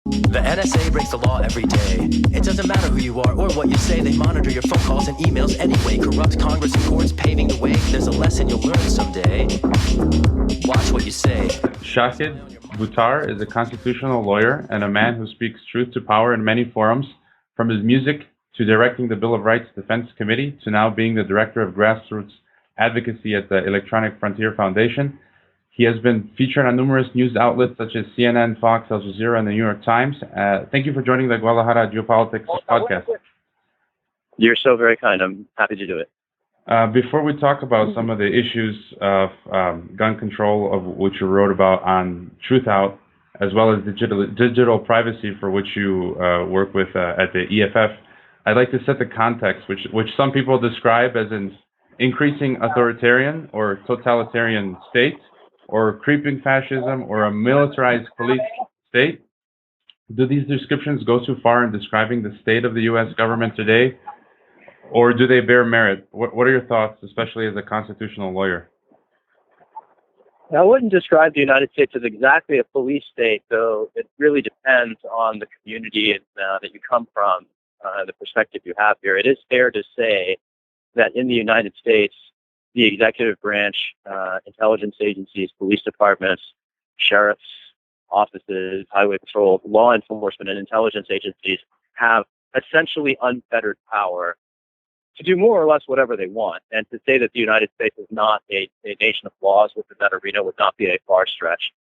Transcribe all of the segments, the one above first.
The NSA breaks the law every day. It doesn't matter who you are or what you say. They monitor your phone calls and emails anyway. Corrupt Congress and courts paving the way. There's a lesson you'll learn someday. Watch what you say. Shahid Buttar is a constitutional lawyer and a man who speaks truth to power in many forums, from his music to directing the Bill of Rights Defense Committee to now being the director of grassroots advocacy at the Electronic Frontier Foundation. He has been featured on numerous news outlets such as CNN, Fox, Al Jazeera, and the New York Times. Thank you for joining the Guadalajara Geopolitics podcast. You're so very kind. I'm happy to do it. Before we talk about some of the issues of gun control, of which you wrote about on Truthout, as well as digital privacy, for which you work with at the EFF, I'd like to set the context, which some people describe as an increasing authoritarian or totalitarian state, or creeping fascism, or a militarized police state. Do these descriptions go too far in describing the state of the U.S. government today, or do they bear merit? What are your thoughts, especially as a constitutional lawyer? I wouldn't describe the United States as exactly a police state, though it really depends on the community that you come from, the perspective you have here. It is fair to say that in the United States, the executive branch, intelligence agencies, police departments, sheriff's offices, highway patrol, law enforcement, and intelligence agencies have essentially unfettered power to do more or less whatever they want. And to say that the United States is not a nation of laws within that arena would not be a far stretch.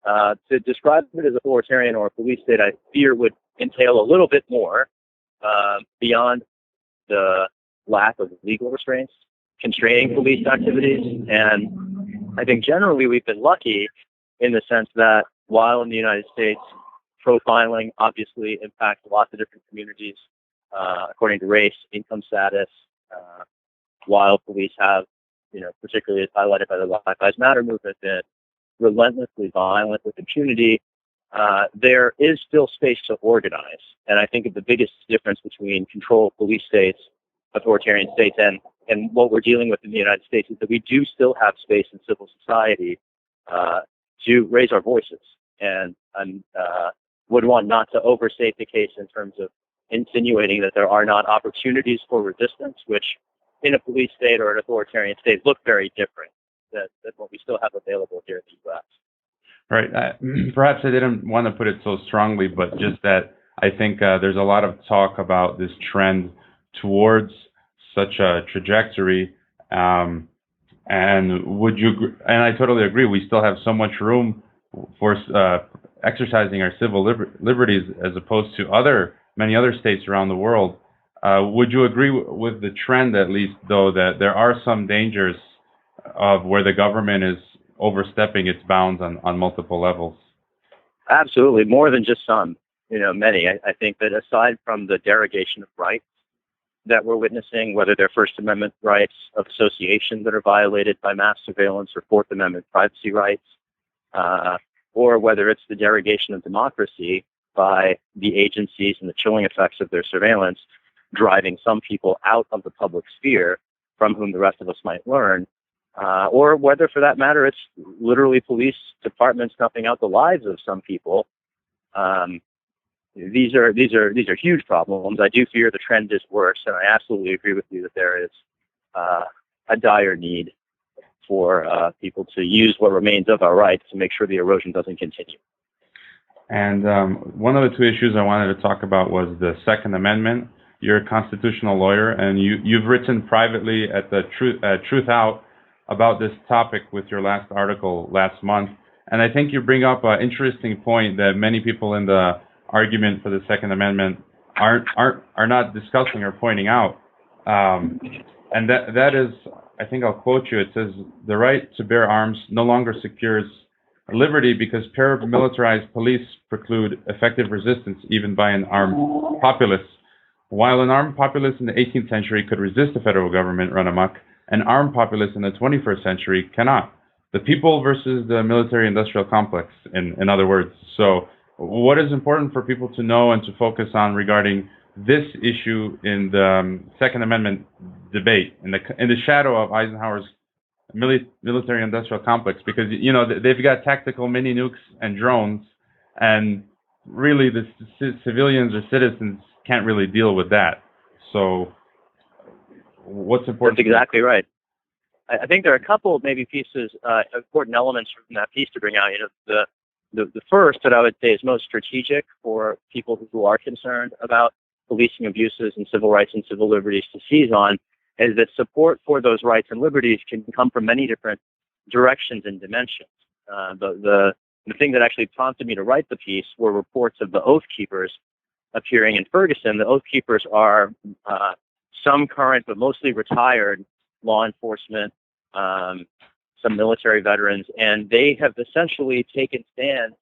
To describe it as authoritarian or a police state, I fear would entail a little bit more beyond the lack of legal restraints constraining police activities. And I think generally we've been lucky in the sense that while in the United States, profiling obviously impacts lots of different communities according to race, income status, while police have, particularly as highlighted by the Black Lives Matter movement, been relentlessly violent with impunity, there is still space to organize. And I think the biggest difference between controlled police states, authoritarian states, and what we're dealing with in the United States is that we do still have space in civil society to raise our voices, and would want not to overstate the case in terms of insinuating that there are not opportunities for resistance, which in a police state or an authoritarian state look very different than what we still have available here in the U.S. Right. Perhaps I didn't want to put it so strongly, but just that I think there's a lot of talk about this trend towards such a trajectory. And I totally agree. We still have so much room for exercising our civil liberties as opposed to many other states around the world. Would you agree with the trend, at least, though, that there are some dangers of where the government is overstepping its bounds on multiple levels? Absolutely, more than just some, many. I think that aside from the derogation of rights that we're witnessing, whether they're First Amendment rights of association that are violated by mass surveillance or Fourth Amendment privacy rights, or whether it's the derogation of democracy by the agencies and the chilling effects of their surveillance, driving some people out of the public sphere from whom the rest of us might learn, or whether, for that matter, it's literally police departments snuffing out the lives of some people. These are huge problems. I do fear the trend is worse, and I absolutely agree with you that there is a dire need for people to use what remains of our rights to make sure the erosion doesn't continue. And one of the two issues I wanted to talk about was the Second Amendment. You're a constitutional lawyer, and you've written privately at the Truthout about this topic with your last article last month. And I think you bring up an interesting point that many people in the argument for the Second Amendment are not discussing or pointing out. And that is, I think I'll quote you, it says, "The right to bear arms no longer secures liberty because paramilitarized police preclude effective resistance even by an armed populace. While an armed populace in the 18th century could resist the federal government run amok, an armed populace in the 21st century cannot. The people versus the military-industrial complex, in other words." So what is important for people to know and to focus on regarding this issue in the Second Amendment debate, in the shadow of Eisenhower's military-industrial complex? Because, they've got tactical mini nukes and drones, and really the civilians or citizens can't really deal with that. So what's important? That's exactly right. I think there are a couple of maybe pieces, important elements from that piece to bring out. The first that I would say is most strategic for people who are concerned about policing abuses and civil rights and civil liberties to seize on is that support for those rights and liberties can come from many different directions and dimensions. The thing that actually prompted me to write the piece were reports of the Oath Keepers appearing in Ferguson. The Oath Keepers are some current but mostly retired law enforcement, some military veterans, and they have essentially taken stand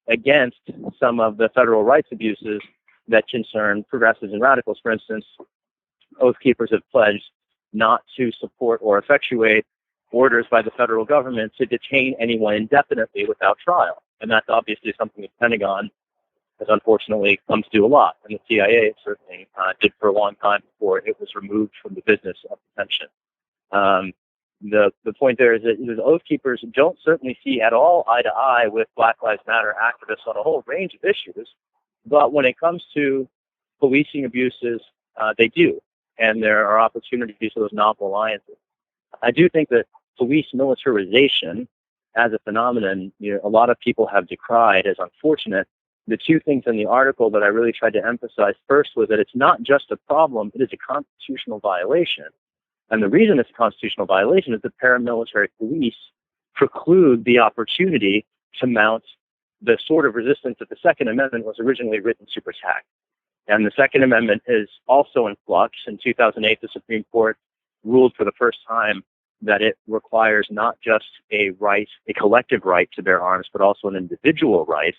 against some of the federal rights abuses that concern progressives and radicals. For instance, Oath Keepers have pledged not to support or effectuate orders by the federal government to detain anyone indefinitely without trial. And that's obviously something the Pentagon has unfortunately come to do a lot, and the CIA certainly did for a long time before it was removed from the business of detention. The point there is that the Oath Keepers don't certainly see at all eye to eye with Black Lives Matter activists on a whole range of issues, but when it comes to policing abuses, they do, and there are opportunities for those novel alliances. I do think that police militarization as a phenomenon, a lot of people have decried as unfortunate. The two things in the article that I really tried to emphasize first was that it's not just a problem, it is a constitutional violation. And the reason it's a constitutional violation is that paramilitary police preclude the opportunity to mount the sort of resistance that the Second Amendment was originally written to protect. And the Second Amendment is also in flux. In 2008, the Supreme Court ruled for the first time that it requires not just a collective right to bear arms, but also an individual right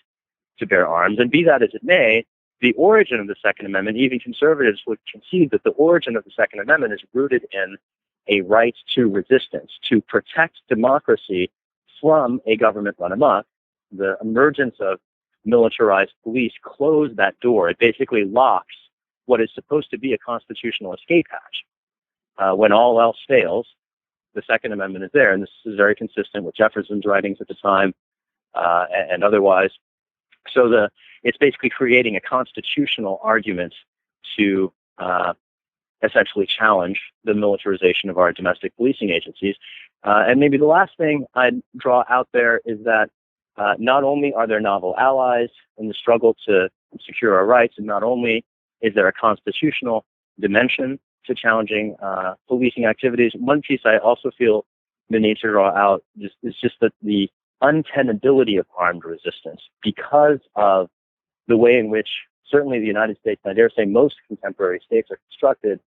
to bear arms. And be that as it may, the origin of the Second Amendment, even conservatives would concede that the origin of the Second Amendment is rooted in a right to resistance, to protect democracy from a government run amok. The emergence of militarized police closed that door. It basically locks what is supposed to be a constitutional escape hatch. When all else fails, the Second Amendment is there, and this is very consistent with Jefferson's writings at the time and otherwise. So it's basically creating a constitutional argument to essentially challenge the militarization of our domestic policing agencies. And maybe the last thing I'd draw out there is that not only are there novel allies in the struggle to secure our rights, and not only is there a constitutional dimension to challenging policing activities, one piece I also feel the need to draw out is just that the untenability of armed resistance, because of the way in which certainly the United States, and I dare say most contemporary states are constructed,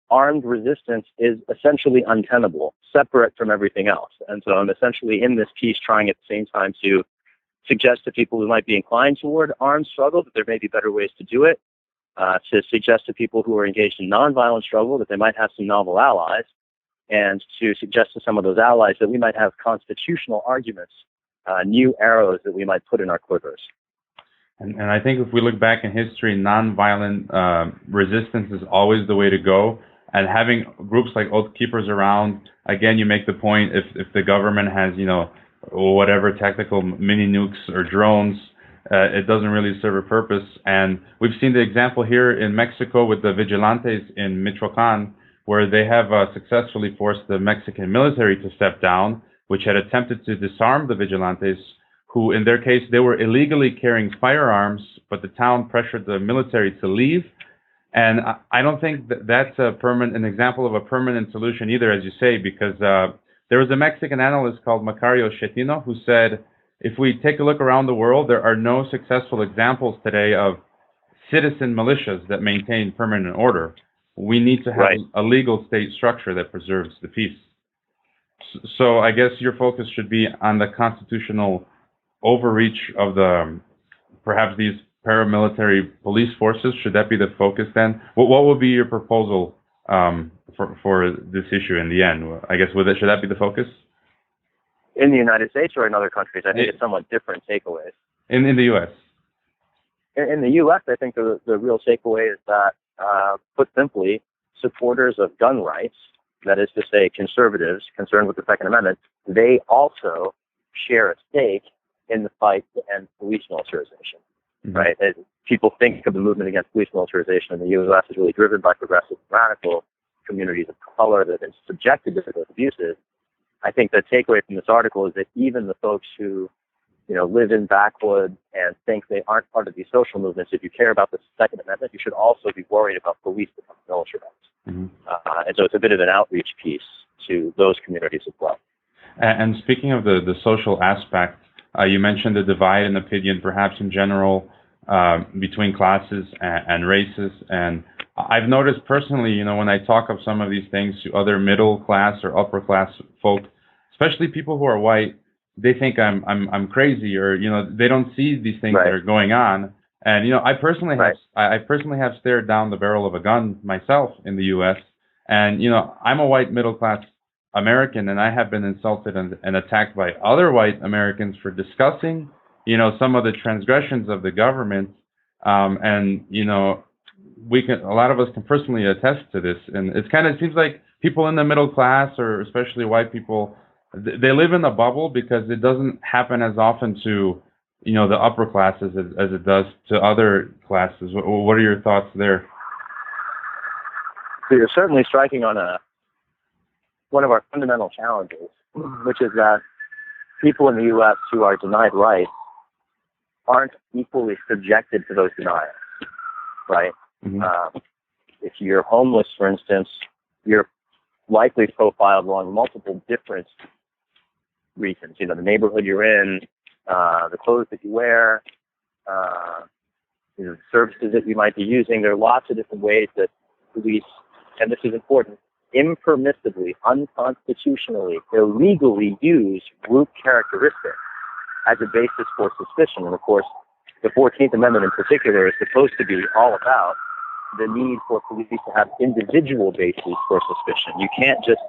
armed resistance is essentially untenable, separate from everything else. And so I'm essentially in this piece trying at the same time to suggest to people who might be inclined toward armed struggle that there may be better ways to do it, to suggest to people who are engaged in nonviolent struggle that they might have some novel allies, and to suggest to some of those allies that we might have constitutional arguments, new arrows that we might put in our quivers. And I think if we look back in history, nonviolent resistance is always the way to go. And having groups like Oath Keepers around, again, you make the point, if the government has, whatever tactical mini nukes or drones, it doesn't really serve a purpose. And we've seen the example here in Mexico with the vigilantes in Michoacan, where they have successfully forced the Mexican military to step down, which had attempted to disarm the vigilantes, who in their case, they were illegally carrying firearms, but the town pressured the military to leave. And I don't think that's an example of a permanent solution either, as you say, because there was a Mexican analyst called Macario Schettino who said, if we take a look around the world, there are no successful examples today of citizen militias that maintain permanent order. We need to have a legal state structure that preserves the peace. So I guess your focus should be on the constitutional overreach of perhaps these paramilitary police forces. Should that be the focus then? What would be your proposal for this issue in the end? I guess should that be the focus? In the United States or in other countries? I think it's somewhat different takeaways. In the U.S. In the U.S., I think the real takeaway is that, put simply, supporters of gun rights, that is to say conservatives concerned with the Second Amendment, they also share a stake in the fight to end police militarization, right? People think of the movement against police militarization in the U.S. as really driven by progressive and radical communities of color that have been subjected to those abuses. I think the takeaway from this article is that even the folks who, live in backwoods and think they aren't part of these social movements, if you care about the Second Amendment, you should also be worried about police becoming militarized. And so it's a bit of an outreach piece to those communities as well. And speaking of the social aspect, you mentioned the divide in opinion, perhaps in general, between classes and races. And I've noticed personally, when I talk of some of these things to other middle class or upper class folk, especially people who are white, they think I'm crazy, or they don't see these things that are going on. And I personally have stared down the barrel of a gun myself in the U.S. And I'm a white middle class American, and I have been insulted and attacked by other white Americans for discussing some of the transgressions of the government. And a lot of us can personally attest to this. And it seems like people in the middle class, or especially white people, they live in a bubble because it doesn't happen as often to, the upper classes as it does to other classes. What are your thoughts there? So you're certainly striking on one of our fundamental challenges, which is that people in the U.S. who are denied rights aren't equally subjected to those denials, right? If you're homeless, for instance, you're likely profiled along multiple different reasons. The neighborhood you're in, the clothes that you wear, the services that you might be using. There are lots of different ways that police, and this is important, impermissibly, unconstitutionally, illegally use group characteristics as a basis for suspicion. And of course, the 14th Amendment in particular is supposed to be all about the need for police to have individual bases for suspicion. You can't just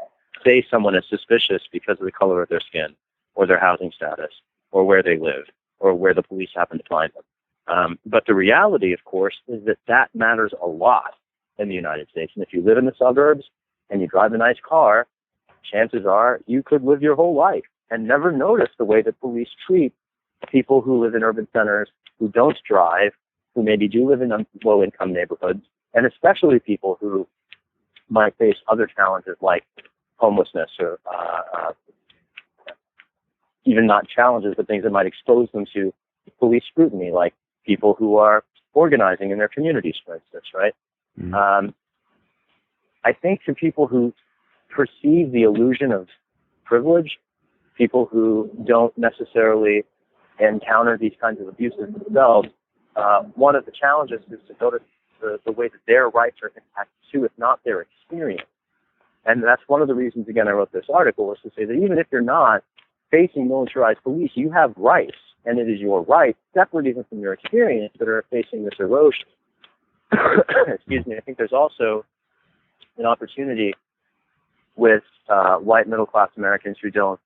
say someone is suspicious because of the color of their skin, or their housing status, or where they live, or where the police happen to find them. But the reality, of course, is that matters a lot in the United States. And if you live in the suburbs and you drive a nice car, chances are you could live your whole life and never notice the way that police treat people who live in urban centers, who don't drive, who maybe do live in low-income neighborhoods, and especially people who might face other challenges like homelessness, or even not challenges, but things that might expose them to police scrutiny, like people who are organizing in their communities, for instance, right? I think to people who perceive the illusion of privilege, people who don't necessarily encounter these kinds of abuses themselves, one of the challenges is to notice the way that their rights are impacted too, if not their experience. And that's one of the reasons, again, I wrote this article, was to say that even if you're not facing militarized police, you have rights, and it is your right, separate even from your experience, that are facing this erosion. Excuse me. I think there's also an opportunity with white middle-class Americans who don't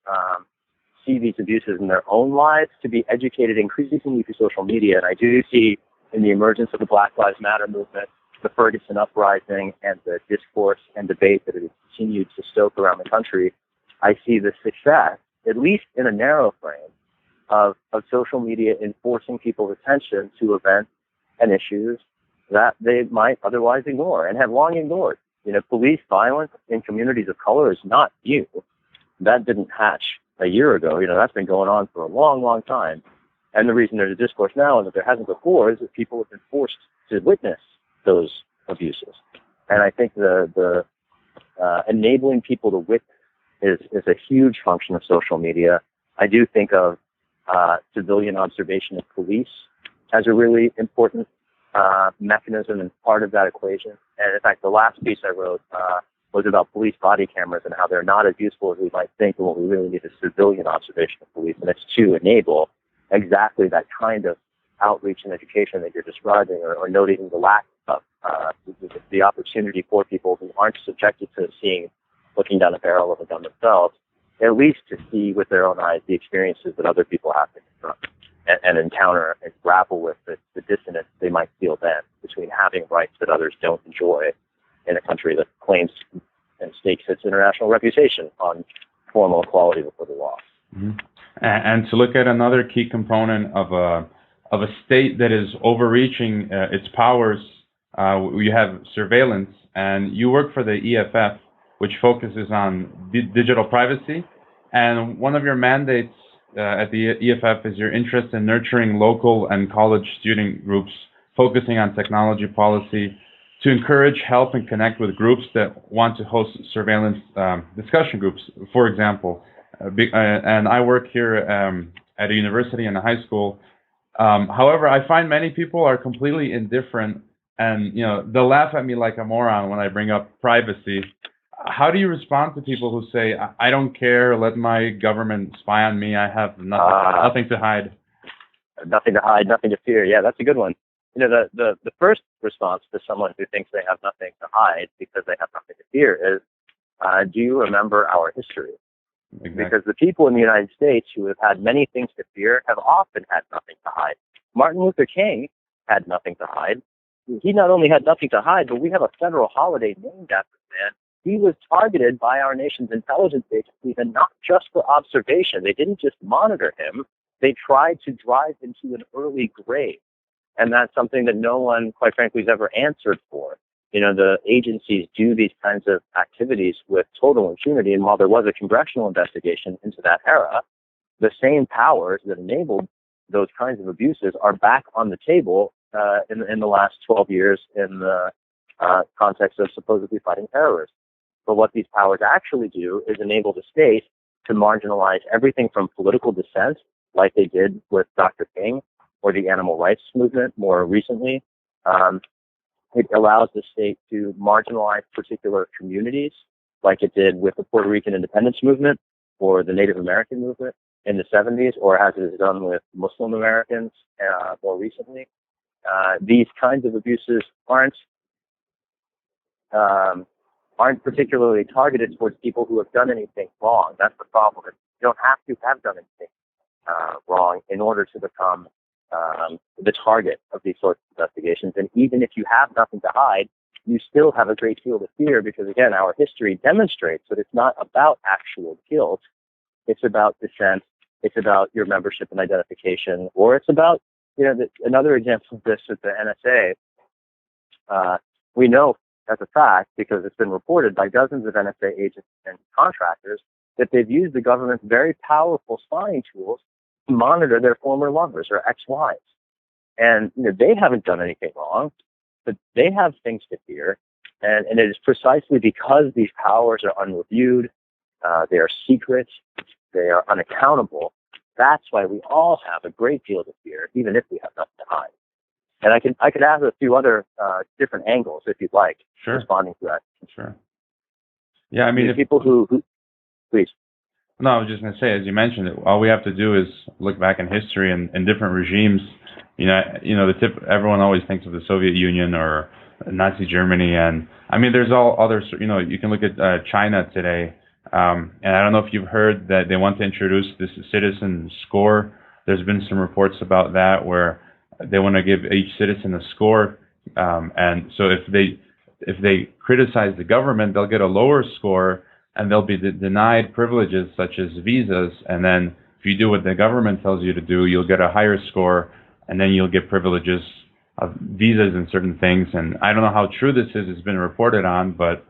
see these abuses in their own lives to be educated increasingly through social media. And I do see in the emergence of the Black Lives Matter movement, the Ferguson uprising, and the discourse and debate that it has continued to stoke around the country, I see the success, at least in a narrow frame, of social media enforcing people's attention to events and issues that they might otherwise ignore and have long ignored. Police violence in communities of color is not new. That didn't hatch a year ago. That's been going on for a long, long time. And the reason there's a discourse now and that there hasn't before is that people have been forced to witness those abuses. And I think the enabling people to witness is a huge function of social media. I do think of civilian observation of police as a really important mechanism and part of that equation. And in fact, the last piece I wrote was about police body cameras and how they're not as useful as we might think, and what we really need is civilian observation of police. And it's to enable exactly that kind of outreach and education that you're describing, or noting the lack of the opportunity for people who aren't subjected to looking down a barrel of a gun themselves, at least to see with their own eyes the experiences that other people have to confront and encounter and grapple with the dissonance they might feel then between having rights that others don't enjoy in a country that claims and stakes its international reputation on formal equality before the law. Mm-hmm. and to look at another key component of a state that is overreaching its powers. You have surveillance, and you work for the EFF, which focuses on digital privacy. And one of your mandates at the EFF is your interest in nurturing local and college student groups focusing on technology policy to encourage, help, and connect with groups that want to host surveillance discussion groups, for example. And I work here at a university and a high school. However, I find many people are completely indifferent, and they'll laugh at me like a moron when I bring up privacy. How do you respond to people who say, "I don't care, let my government spy on me, I have nothing to hide"? Nothing to hide, nothing to fear. Yeah, that's a good one. The first response to someone who thinks they have nothing to hide because they have nothing to fear is, do you remember our history? Exactly. Because the people in the United States who have had many things to fear have often had nothing to hide. Martin Luther King had nothing to hide. He not only had nothing to hide, but we have a federal holiday named after the man. He was targeted by our nation's intelligence agencies, and not just for observation. They didn't just monitor him. They tried to drive him to an early grave. And that's something that no one, quite frankly, has ever answered for. The agencies do these kinds of activities with total impunity. And while there was a congressional investigation into that era, the same powers that enabled those kinds of abuses are back on the table in the last 12 years in the context of supposedly fighting terrorism. But what these powers actually do is enable the state to marginalize everything from political dissent, like they did with Dr. King, or the animal rights movement more recently. It allows the state to marginalize particular communities, like it did with the Puerto Rican independence movement or the Native American movement in the 70s, or as it has done with Muslim Americans more recently. These kinds of abuses aren't particularly targeted towards people who have done anything wrong. That's the problem. You don't have to have done anything wrong in order to become the target of these sorts of investigations. And even if you have nothing to hide, you still have a great deal to fear because, again, our history demonstrates that it's not about actual guilt. It's about dissent. It's about your membership and identification. Or it's about, another example of this is the NSA. We know as a fact, because it's been reported by dozens of NSA agents and contractors, that they've used the government's very powerful spying tools to monitor their former lovers or ex-wives. And they haven't done anything wrong, but they have things to fear. And it is precisely because these powers are unreviewed, they are secret, they are unaccountable. That's why we all have a great deal to fear, even if we have nothing to hide. And I could add a few other different angles, if you'd like, sure, responding to that. Sure. Yeah, I mean, people who please. No, I was just going to say, as you mentioned, all we have to do is look back in history and different regimes. Everyone always thinks of the Soviet Union or Nazi Germany, and I mean, there's all other. You can look at China today, and I don't know if you've heard that they want to introduce this citizen score. There's been some reports about that where they want to give each citizen a score, and so if they criticize the government, they'll get a lower score. And they'll be denied privileges such as visas. And then if you do what the government tells you to do, you'll get a higher score, and then you'll get privileges of visas and certain things. And I don't know how true this is. It's been reported on, but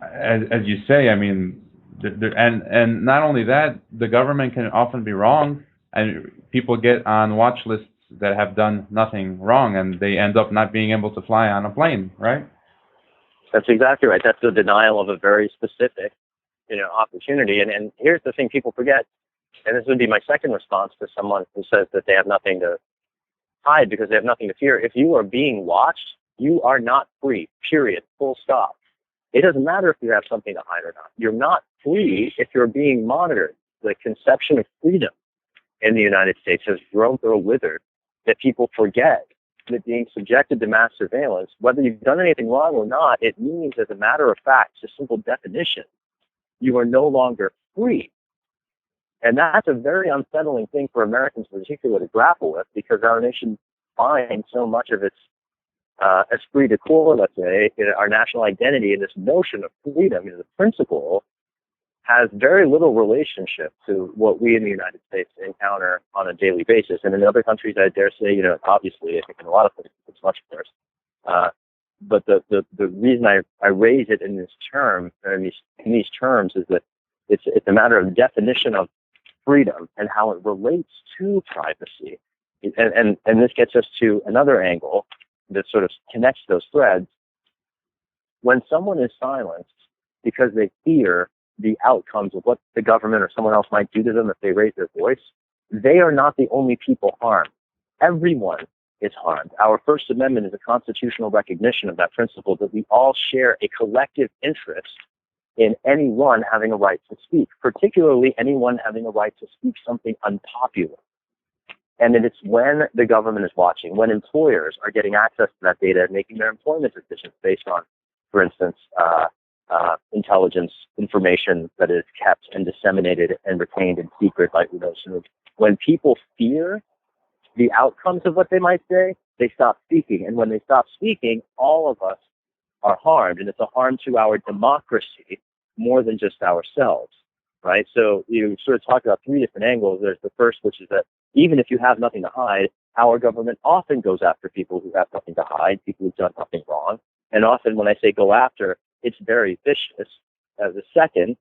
as you say, I mean, and not only that, the government can often be wrong, and people get on watch lists that have done nothing wrong, and they end up not being able to fly on a plane, right? That's exactly right. That's the denial of a very specific opportunity. And here's the thing people forget, and this would be my second response to someone who says that they have nothing to hide because they have nothing to fear. If you are being watched, you are not free, period, full stop. It doesn't matter if you have something to hide or not. You're not free if you're being monitored. The conception of freedom in the United States has grown to a wither that people forget that being subjected to mass surveillance, whether you've done anything wrong or not, it means, as a matter of fact, just simple definition, you are no longer free. And that's a very unsettling thing for Americans in particular to grapple with, because our nation finds so much of its esprit de corps, let's say, our national identity in this notion of freedom, the principle has very little relationship to what we in the United States encounter on a daily basis. And in other countries, I dare say, obviously, I think in a lot of places it's much worse. But the reason I raise it in this term, or in these terms, is that it's a matter of definition of freedom and how it relates to privacy. And this gets us to another angle that sort of connects those threads. When someone is silenced because they fear the outcomes of what the government or someone else might do to them if they raise their voice, they are not the only people harmed. Everyone is harmed. Our First Amendment is a constitutional recognition of that principle, that we all share a collective interest in anyone having a right to speak, particularly anyone having a right to speak something unpopular. And it's when the government is watching, when employers are getting access to that data and making their employment decisions based on, for instance, intelligence information that is kept and disseminated and retained in secret, like we know. When people fear the outcomes of what they might say, they stop speaking. And when they stop speaking, all of us are harmed. And it's a harm to our democracy more than just ourselves, right? So you sort of talk about three different angles. There's the first, which is that even if you have nothing to hide, our government often goes after people who have nothing to hide, people who've done nothing wrong. And often when I say go after, it's very vicious. The second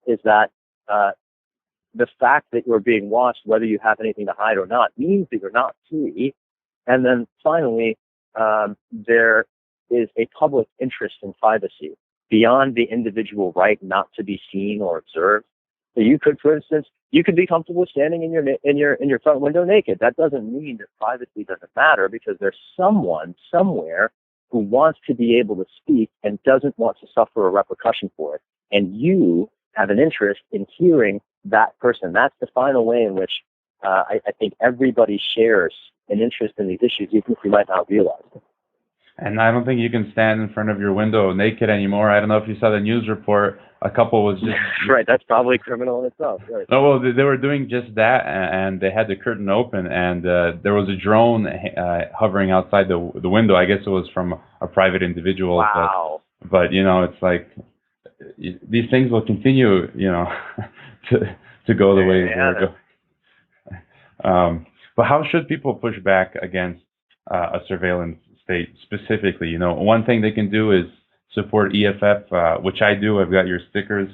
is that the fact that you're being watched, whether you have anything to hide or not, means that you're not free. And then finally, there is a public interest in privacy beyond the individual right not to be seen or observed. So you could, for instance, you could be comfortable standing in your front window naked. That doesn't mean that privacy doesn't matter, because there's someone somewhere who wants to be able to speak and doesn't want to suffer a repercussion for it. And you have an interest in hearing that person. That's the final way in which I think everybody shares an interest in these issues, even if you might not realize it. And I don't think you can stand in front of your window naked anymore. I don't know if you saw the news report. A couple was just... Right, that's probably criminal in itself. Right. No, well, they were doing just that, and they had the curtain open, and there was a drone hovering outside the window. I guess it was from a private individual. Wow. But it's like, these things will continue, to go the way they're going. But how should people push back against a surveillance state specifically? One thing they can do is support EFF, which I do. I've got your stickers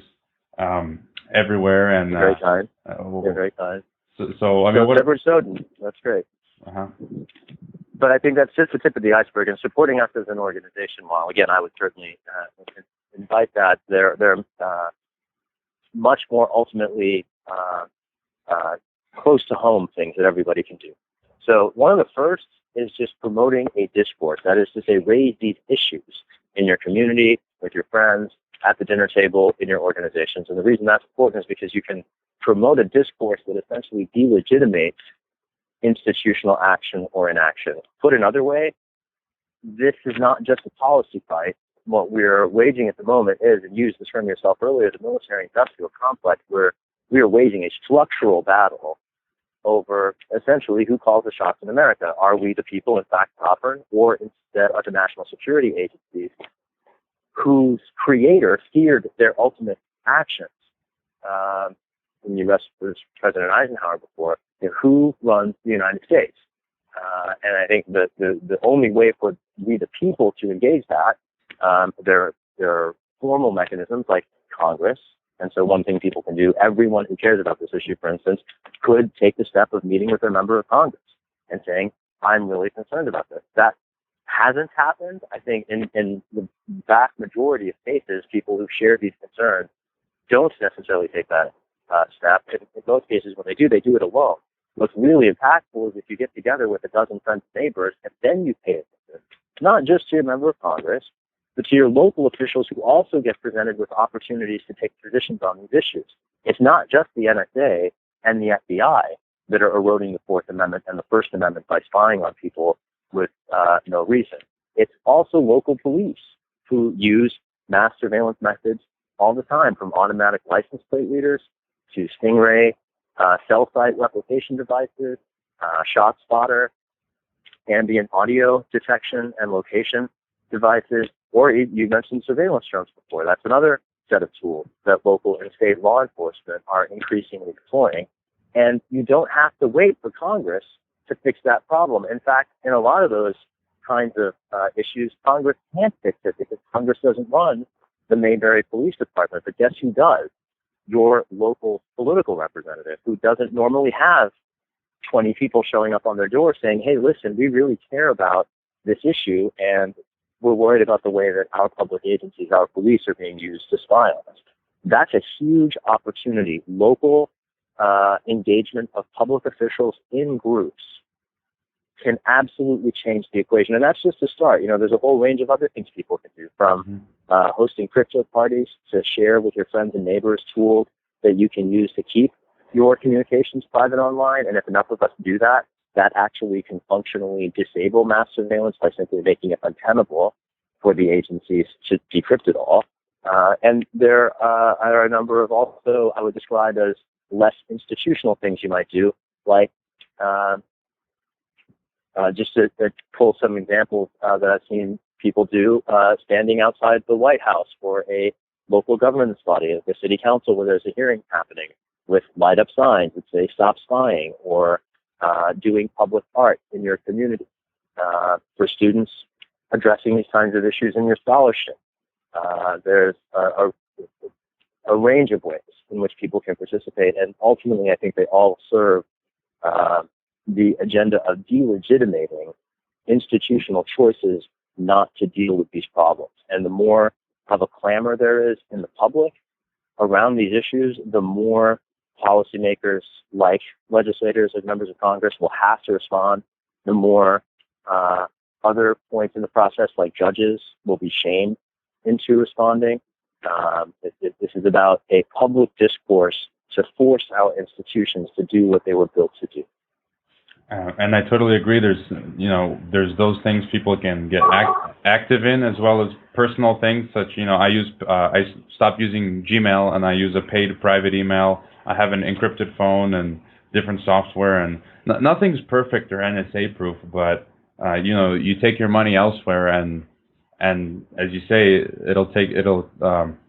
everywhere, and very kind. You're very kind. So I mean, Edward Snowden. That's great. But I think that's just the tip of the iceberg. And supporting us as an organization, while again, I would certainly invite that. They're much more ultimately close to home things that everybody can do. So one of the first is just promoting a discourse. That is to say, raise these issues in your community, with your friends, at the dinner table, in your organizations. And the reason that's important is because you can promote a discourse that essentially delegitimates institutional action or inaction. Put another way, this is not just a policy fight. What we're waging at the moment is, and you used the term yourself earlier, the military-industrial complex, where we are waging a structural battle over essentially who calls the shots in America. Are we the people, in fact, sovereign, or instead are the national security agencies whose creator steered their ultimate actions? And you referenced President Eisenhower before. Who runs the United States? And I think that the only way for we the people to engage that, there are formal mechanisms like Congress. And so one thing people can do, everyone who cares about this issue, for instance, could take the step of meeting with their member of Congress and saying, I'm really concerned about this. That hasn't happened. I think in the vast majority of cases, people who share these concerns don't necessarily take that step. In most cases, when they do it alone. What's really impactful is if you get together with a dozen friends and neighbors, and then you pay attention, not just to your member of Congress, but to your local officials who also get presented with opportunities to take positions on these issues. It's not just the NSA and the FBI that are eroding the Fourth Amendment and the First Amendment by spying on people with no reason. It's also local police who use mass surveillance methods all the time, from automatic license plate readers to Stingray, cell site replication devices, ShotSpotter, ambient audio detection and location devices, or you mentioned surveillance drones before. That's another set of tools that local and state law enforcement are increasingly deploying. And you don't have to wait for Congress to fix that problem. In fact, in a lot of those kinds of issues, Congress can't fix it because Congress doesn't run the Mayberry Police Department. But guess who does? Your local political representative, who doesn't normally have 20 people showing up on their door saying, hey, listen, we really care about this issue, and we're worried about the way that our public agencies, our police, are being used to spy on us. That's a huge opportunity. Local engagement of public officials in groups can absolutely change the equation. And that's just the start. There's a whole range of other things people can do, from hosting crypto parties to share with your friends and neighbors tools that you can use to keep your communications private online. And if enough of us do that, that actually can functionally disable mass surveillance by simply making it untenable for the agencies to decrypt it all. And there are a number of also, I would describe as less institutional things you might do, like just to pull some examples that I've seen people do, standing outside the White House for a local governance body, like the city council, where there's a hearing happening, with light-up signs that say "Stop Spying," or doing public art in your community. For students, addressing these kinds of issues in your scholarship. There's a range of ways in which people can participate, and ultimately I think they all serve the agenda of delegitimating institutional choices not to deal with these problems. And the more of a clamor there is in the public around these issues, the more policymakers, like legislators and members of Congress, will have to respond. The more other points in the process, like judges, will be shamed into responding. This is about a public discourse to force our institutions to do what they were built to do. And I totally agree. There's those things people can get active in, as well as personal things, such, I stopped using Gmail and I use a paid private email. I have an encrypted phone and different software, and nothing's perfect or NSA proof, but you take your money elsewhere, and as you say, it'll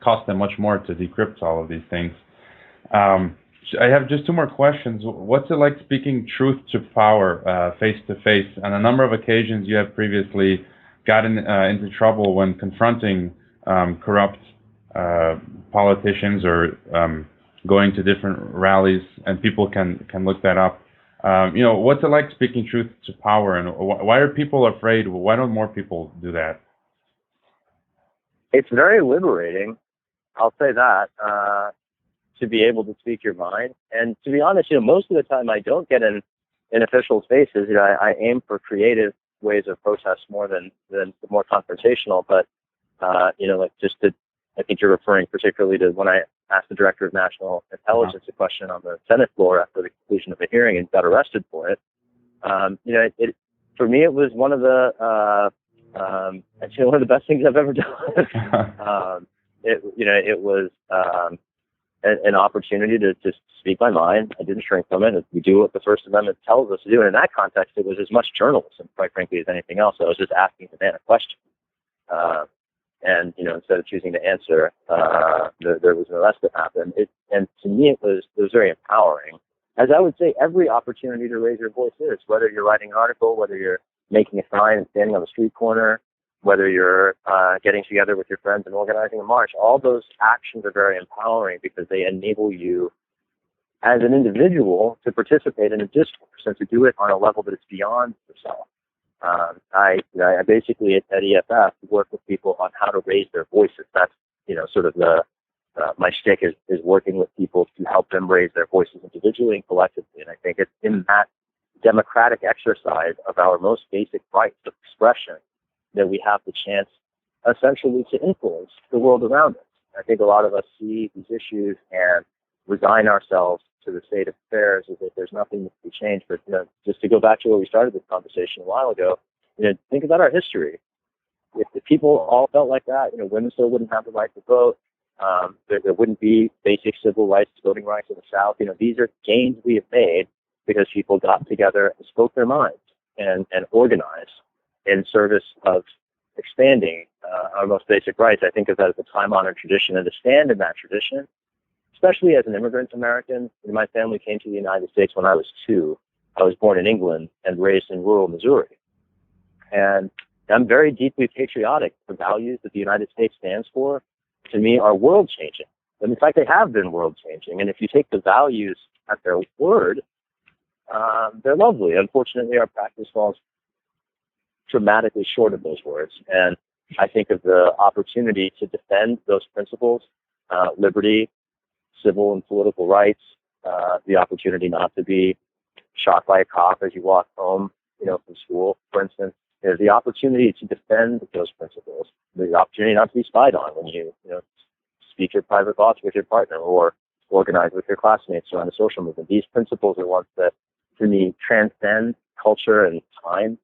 cost them much more to decrypt all of these things. I have just two more questions. What's it like speaking truth to power face to face? On a number of occasions, you have previously gotten into trouble when confronting corrupt politicians or going to different rallies, and people can look that up. What's it like speaking truth to power, and why are people afraid? Why don't more people do that? It's very liberating, I'll say that, to be able to speak your mind. And to be honest, most of the time I don't get in officials' faces. I aim for creative ways of protest more than the more confrontational. But I think you're referring particularly to when I asked the Director of National Intelligence a question on the Senate floor after the conclusion of a hearing and got arrested for it. For me, it was one of the actually one of the best things I've ever done. It was an opportunity to just speak my mind. I didn't shrink from it. We do what the First Amendment tells us to do. And in that context, it was as much journalism, quite frankly, as anything else. I was just asking the man a question. Instead of choosing to answer, there was an arrest that happened. And to me, it was very empowering. As I would say, every opportunity to raise your voice is, whether you're writing an article, whether you're making a sign and standing on the street corner, whether you're getting together with your friends and organizing a march. All those actions are very empowering because they enable you as an individual to participate in a discourse and to do it on a level that is beyond yourself. I basically at EFF work with people on how to raise their voices. That's sort of my shtick is working with people to help them raise their voices individually and collectively. And I think it's in that democratic exercise of our most basic rights of expression that we have the chance essentially to influence the world around us. I think a lot of us see these issues and resign ourselves to the state of affairs as if there's nothing that can be changed. But just to go back to where we started this conversation a while ago, think about our history. If the people all felt like that, women still wouldn't have the right to vote. There wouldn't be basic civil rights, voting rights in the South. These are gains we have made because people got together and spoke their minds and organized in service of expanding our most basic rights. I think of that as a time-honored tradition, and to stand in that tradition, especially as an immigrant American. My family came to the United States when I was 2. I was born in England and raised in rural Missouri. And I'm very deeply patriotic. The values that the United States stands for, to me, are world-changing. And in fact, they have been world-changing. And if you take the values at their word, they're lovely. Unfortunately, our practice falls dramatically short of those words. And I think of the opportunity to defend those principles, liberty, civil and political rights, the opportunity not to be shot by a cop as you walk home, from school, for instance. The opportunity to defend those principles, the opportunity not to be spied on when you speak your private thoughts with your partner or organize with your classmates around a social movement. These principles are ones that, to me, transcend culture and time.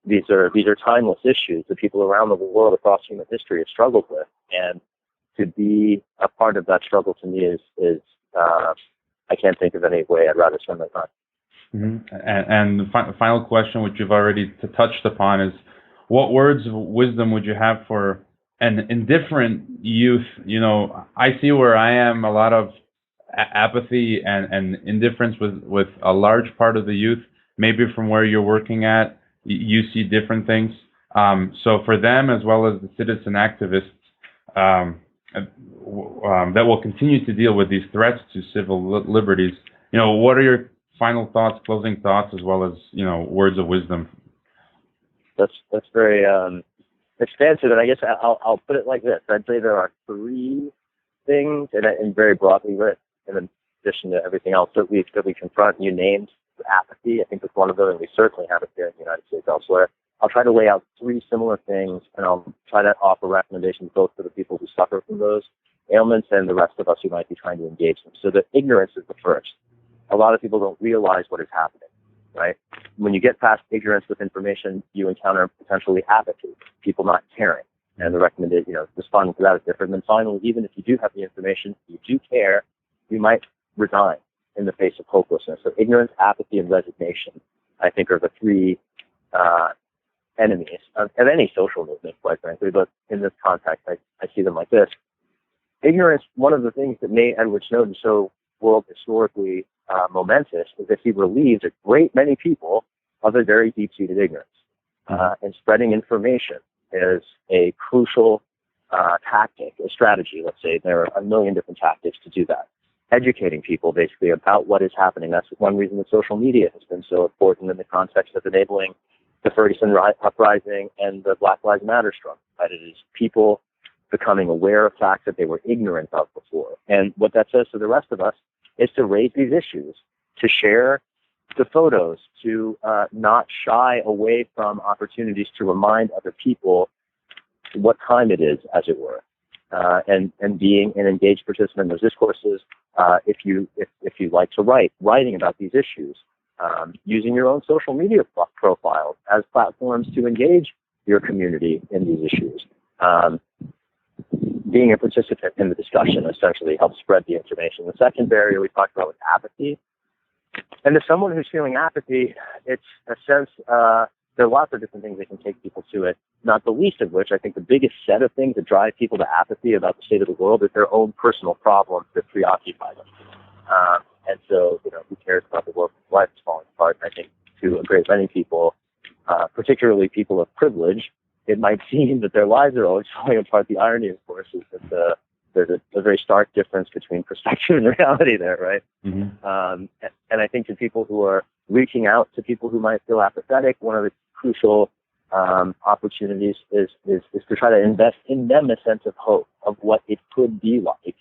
These are timeless issues that people around the world across human history have struggled with, and to be a part of that struggle to me is I can't think of any way I'd rather spend my time. Mm-hmm. And the final question, which you've already touched upon, is what words of wisdom would you have for an indifferent youth? I see where I am a lot of apathy and indifference with a large part of the youth. Maybe from where you're working at, you see different things. So for them, as well as the citizen activists that will continue to deal with these threats to civil liberties, what are your final thoughts, closing thoughts, as well as words of wisdom? That's very expansive, and I guess I'll put it like this. I'd say there are 3 things, and very broadly writ, in addition to everything else that we confront. You named apathy. I think that's one of them, and we certainly have it here in the United States, elsewhere. I'll try to lay out 3 similar things, and I'll try to offer recommendations both for the people who suffer from those ailments and the rest of us who might be trying to engage them. So the ignorance is the first. A lot of people don't realize what is happening, right? When you get past ignorance with information, you encounter potentially apathy, people not caring. And the recommendation, responding to that is different. And then finally, even if you do have the information, you do care, you might resign in the face of hopelessness. So ignorance, apathy, and resignation, I think, are the 3 enemies of any social movement, quite frankly. But in this context, I see them like this. Ignorance, one of the things that made Edward Snowden so world historically momentous is that he relieved a great many people of a very deep-seated ignorance. And spreading information is a crucial tactic, a strategy, let's say. There are a million different tactics to do that. Educating people, basically, about what is happening. That's one reason that social media has been so important in the context of enabling the Ferguson uprising and the Black Lives Matter struggle. Right? It is people becoming aware of facts that they were ignorant of before. And what that says to the rest of us is to raise these issues, to share the photos, to not shy away from opportunities to remind other people what time it is, as it were, and being an engaged participant in those discourses. If you like to writing about these issues, using your own social media profiles as platforms to engage your community in these issues. Being a participant in the discussion essentially helps spread the information. The second barrier we talked about was apathy. And to someone who's feeling apathy, it's a sense, there are lots of different things that can take people to it, not the least of which I think the biggest set of things that drive people to apathy about the state of the world is their own personal problems that preoccupy them. And so, who cares about the world? Life is falling apart. And I think to a great many people, particularly people of privilege, it might seem that their lives are always falling apart. The irony, of course, is that there's a very stark difference between perspective and reality there, right? Mm-hmm. And I think to people who are reaching out to people who might feel apathetic, one of the crucial opportunities is to try to invest in them a sense of hope of what it could be like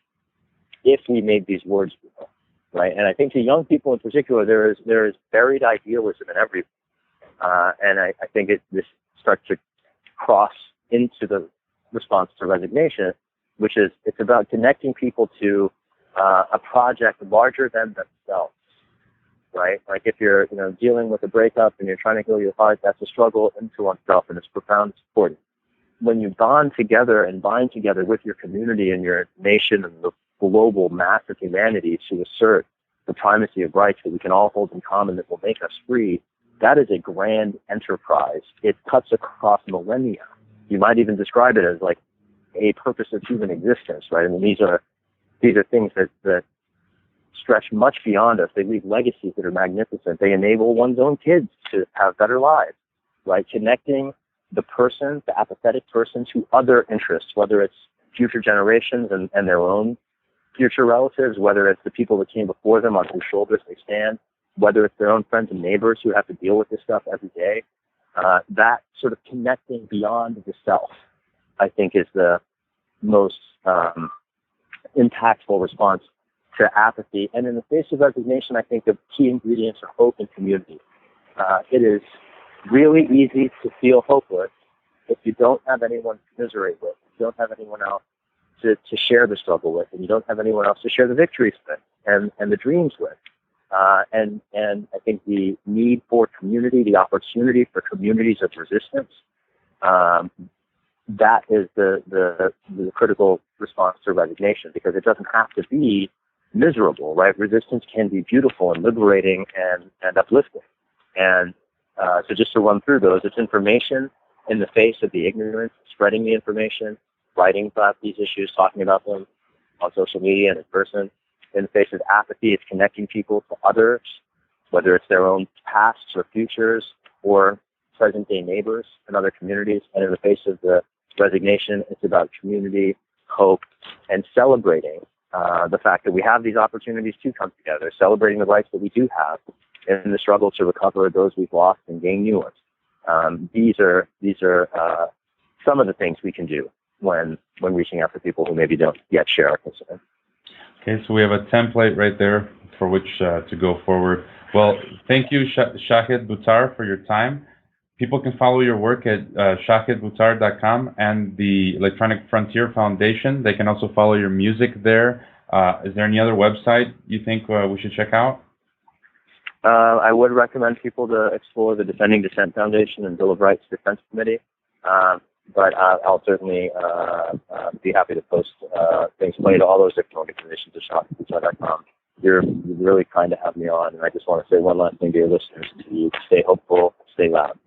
if we made these words real, right? And I think to young people in particular, there is buried idealism in everyone, and I think this starts to cross into the response to resignation, which is it's about connecting people to a project larger than themselves, right? Like if you're dealing with a breakup and you're trying to heal your heart, that's a struggle into oneself, and it's profound support. When you bond together and bind together with your community and your nation and the global mass of humanity to assert the primacy of rights that we can all hold in common that will make us free, that is a grand enterprise. It cuts across millennia. You might even describe it as like a purpose of human existence, right? I mean, these are things that stretch much beyond us. They leave legacies that are magnificent. They enable one's own kids to have better lives, right? Connecting the apathetic person, to other interests, whether it's future generations and their own future relatives, whether it's the people that came before them on whose shoulders they stand, whether it's their own friends and neighbors who have to deal with this stuff every day. That sort of connecting beyond the self, I think, is the most impactful response to apathy. And in the face of resignation, I think the key ingredients are hope and community. It is really easy to feel hopeless if you don't have anyone to commiserate with, if you don't have anyone else to share the struggle with, and you don't have anyone else to share the victories with and the dreams with. And I think the need for community, the opportunity for communities of resistance, that is the critical response to resignation, because it doesn't have to be miserable, right? Resistance can be beautiful and liberating and uplifting. And so just to run through those, it's information in the face of the ignorance, spreading the information, writing about these issues, talking about them on social media and in person. In the face of apathy, it's connecting people to others, whether it's their own pasts or futures or present-day neighbors and other communities. And in the face of the resignation, it's about community, hope, and celebrating the fact that we have these opportunities to come together, celebrating the rights that we do have in the struggle to recover those we've lost and gain new ones. These are some of the things we can do when reaching out to people who maybe don't yet share our concern. Okay, so we have a template right there for which to go forward. Well, thank you, Shahid Buttar, for your time. People can follow your work at shahidbuttar.com and the Electronic Frontier Foundation. They can also follow your music there. Is there any other website you think we should check out? I would recommend people to explore the Defending Dissent Foundation and Bill of Rights Defense Committee. But I'll certainly be happy to post things related to all those different organizations at shahidbuttar.com. You're really kind to have me on, and I just want to say one last thing to your listeners: to stay hopeful, stay loud.